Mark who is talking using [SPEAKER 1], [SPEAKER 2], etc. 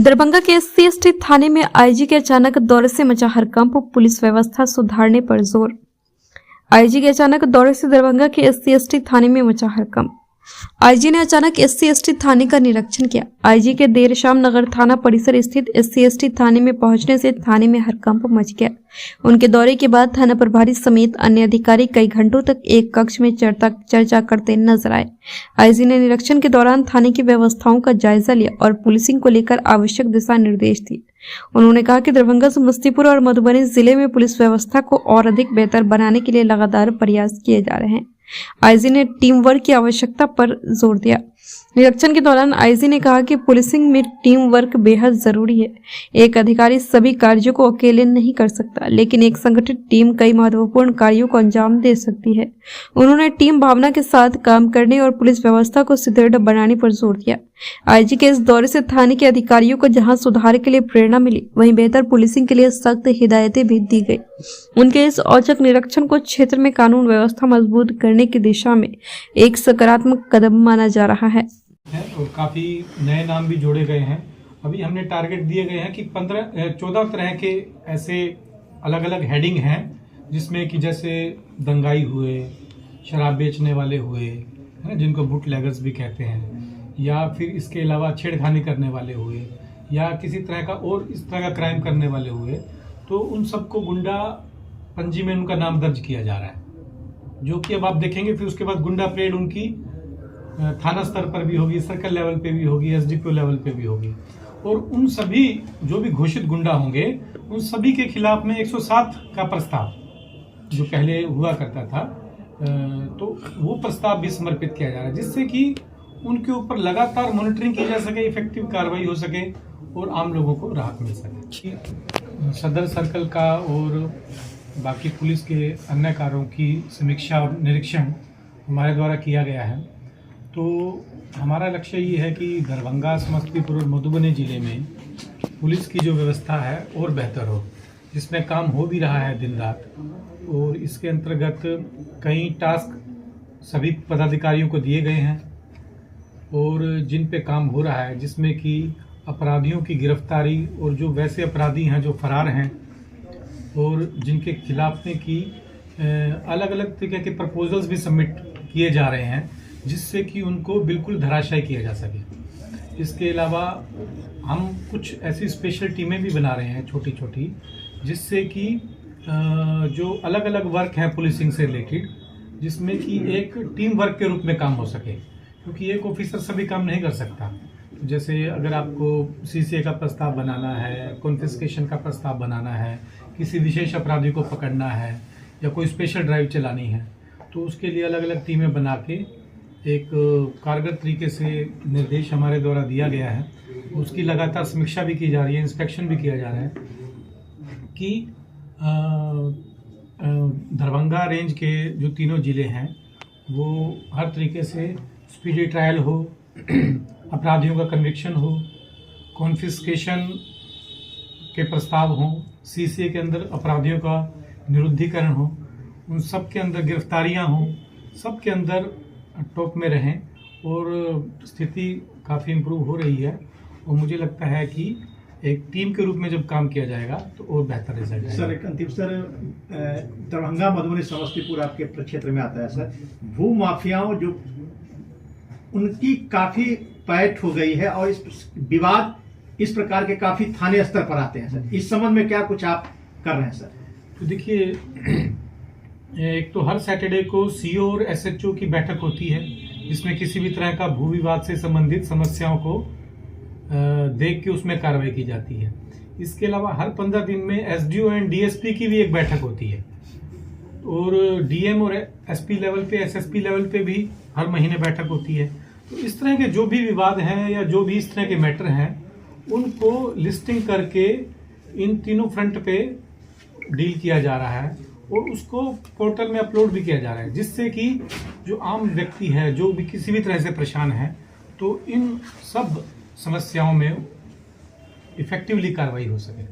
[SPEAKER 1] दरभंगा के SC/ST थाने में IG के अचानक दौरे से मचा हड़कंप, पुलिस व्यवस्था सुधारने पर जोर। आईजी के अचानक दौरे से दरभंगा के SC/ST थाने में मचा हड़कंप। आईजी ने अचानक SC/ST थाने का निरीक्षण किया। आईजी के देर शाम नगर थाना परिसर स्थित SC/ST थाने में पहुंचने से थाने में हड़कंप मच गया। उनके दौरे के बाद थाना प्रभारी समेत अन्य अधिकारी कई घंटों तक एक कक्ष में चर्चा करते नजर आए। आईजी ने निरीक्षण के दौरान थाने की व्यवस्थाओं का जायजा लिया और पुलिसिंग को लेकर आवश्यक दिशा निर्देश दिए। उन्होंने कहा कि दरभंगा, समस्तीपुर और मधुबनी जिले में पुलिस व्यवस्था को और अधिक बेहतर बनाने के लिए लगातार प्रयास किए जा रहे हैं। आईजी ने टीम वर्क की आवश्यकता पर जोर दिया। निरीक्षण के दौरान आईजी ने कहा कि पुलिसिंग में टीम वर्क बेहद जरूरी है। एक अधिकारी सभी कार्यों को अकेले नहीं कर सकता, लेकिन एक संगठित टीम कई महत्वपूर्ण कार्यों को अंजाम दे सकती है। उन्होंने टीम भावना के साथ काम करने और पुलिस व्यवस्था को सुदृढ़ बनाने पर जोर दिया। आईजी के इस दौरे से थाने के अधिकारियों को जहां सुधार के लिए प्रेरणा मिली, वहीं बेहतर पुलिसिंग के लिए सख्त हिदायतें भी दी गई। उनके इस औचक निरीक्षण को क्षेत्र में कानून व्यवस्था मजबूत करने की दिशा में एक सकारात्मक कदम माना जा रहा है।
[SPEAKER 2] और काफ़ी नए नाम भी जोड़े गए हैं। अभी हमने टारगेट दिए गए हैं कि 14 तरह के ऐसे अलग अलग हेडिंग हैं, जिसमें कि जैसे दंगाई हुए, शराब बेचने वाले हुए, जिनको बुटलेगर्स भी कहते हैं, या फिर इसके अलावा छेड़खानी करने वाले हुए, या किसी तरह का और इस तरह का क्राइम करने वाले हुए, तो उन सबको गुंडा पंजी में उनका नाम दर्ज किया जा रहा है, जो कि अब आप देखेंगे। फिर उसके बाद गुंडा परेड उनकी थाना स्तर पर भी होगी, सर्कल लेवल पे भी होगी, SDPO लेवल पे भी होगी। और उन सभी जो भी घोषित गुंडा होंगे, उन सभी के खिलाफ में 107 का प्रस्ताव जो पहले हुआ करता था, तो वो प्रस्ताव भी समर्पित किया जा रहा है, जिससे कि उनके ऊपर लगातार मॉनिटरिंग की जा सके, इफेक्टिव कार्रवाई हो सके और आम लोगों को राहत मिल सके। सदर सर्कल का और बाकी पुलिस के अन्य कार्यों की समीक्षा और निरीक्षण हमारे द्वारा किया गया है। तो हमारा लक्ष्य ये है कि दरभंगा, समस्तीपुर और मधुबनी जिले में पुलिस की जो व्यवस्था है और बेहतर हो, जिसमें काम हो भी रहा है दिन रात। और इसके अंतर्गत कई टास्क सभी पदाधिकारियों को दिए गए हैं और जिन पे काम हो रहा है, जिसमें कि अपराधियों की गिरफ्तारी और जो वैसे अपराधी हैं जो फरार हैं और जिनके खिलाफ में की अलग अलग तरीके के प्रपोजल्स भी सबमिट किए जा रहे हैं, जिससे कि उनको बिल्कुल धराशायी किया जा सके। इसके अलावा हम कुछ ऐसी स्पेशल टीमें भी बना रहे हैं छोटी छोटी, जिससे कि जो अलग अलग वर्क हैं पुलिसिंग से रिलेटेड, जिसमें कि एक टीम वर्क के रूप में काम हो सके, क्योंकि एक ऑफिसर सभी काम नहीं कर सकता। जैसे अगर आपको CCA का प्रस्ताव बनाना है, कॉन्फिस्केशन का प्रस्ताव बनाना है, किसी विशेष अपराधी को पकड़ना है, या कोई स्पेशल ड्राइव चलानी है, तो उसके लिए अलग अलग टीमें बना के एक कारगर तरीके से निर्देश हमारे द्वारा दिया गया है। उसकी लगातार समीक्षा भी की जा रही है, इंस्पेक्शन भी किया जा रहा है कि दरभंगा रेंज के जो तीनों ज़िले हैं वो हर तरीके से स्पीडी ट्रायल हो, अपराधियों का कन्विक्शन हो, कॉन्फिस्केशन के प्रस्ताव हों, CCA के अंदर अपराधियों का निरुद्धीकरण हो, उन सब के अंदर गिरफ्तारियां हों, सब के अंदर टॉप में रहें। और स्थिति काफ़ी इम्प्रूव हो रही है और मुझे लगता है कि एक टीम के रूप में जब काम किया जाएगा तो और बेहतर रिजल्ट आएगा।
[SPEAKER 3] सर, एक अंतिम सर, दरभंगा, मधुबनी, समस्तीपुर आपके प्रक्षेत्र में आता है सर। भू माफियाओं जो उनकी काफ़ी पैठ हो गई है और इस विवाद इस प्रकार के काफ़ी थाने स्तर पर आते हैं सर। इस संबंध में क्या कुछ आप कर रहे हैं सर?
[SPEAKER 2] तो देखिए, एक तो हर सैटरडे को CO और SHO की बैठक होती है, जिसमें किसी भी तरह का भू विवाद से संबंधित समस्याओं को देख के उसमें कार्रवाई की जाती है। इसके अलावा हर 15 दिन में SDO एंड DSP की भी एक बैठक होती है, और DM और SP लेवल पे, SSP लेवल पे भी हर महीने बैठक होती है। तो इस तरह के जो भी विवाद हैं या जो भी इस तरह के मैटर हैं, उनको लिस्टिंग करके इन तीनों फ्रंट पे डील किया जा रहा है और उसको पोर्टल में अपलोड भी किया जा रहा है, जिससे कि जो आम व्यक्ति है, जो भी किसी भी तरह से परेशान है, तो इन सब समस्याओं में इफेक्टिवली कार्रवाई हो सके।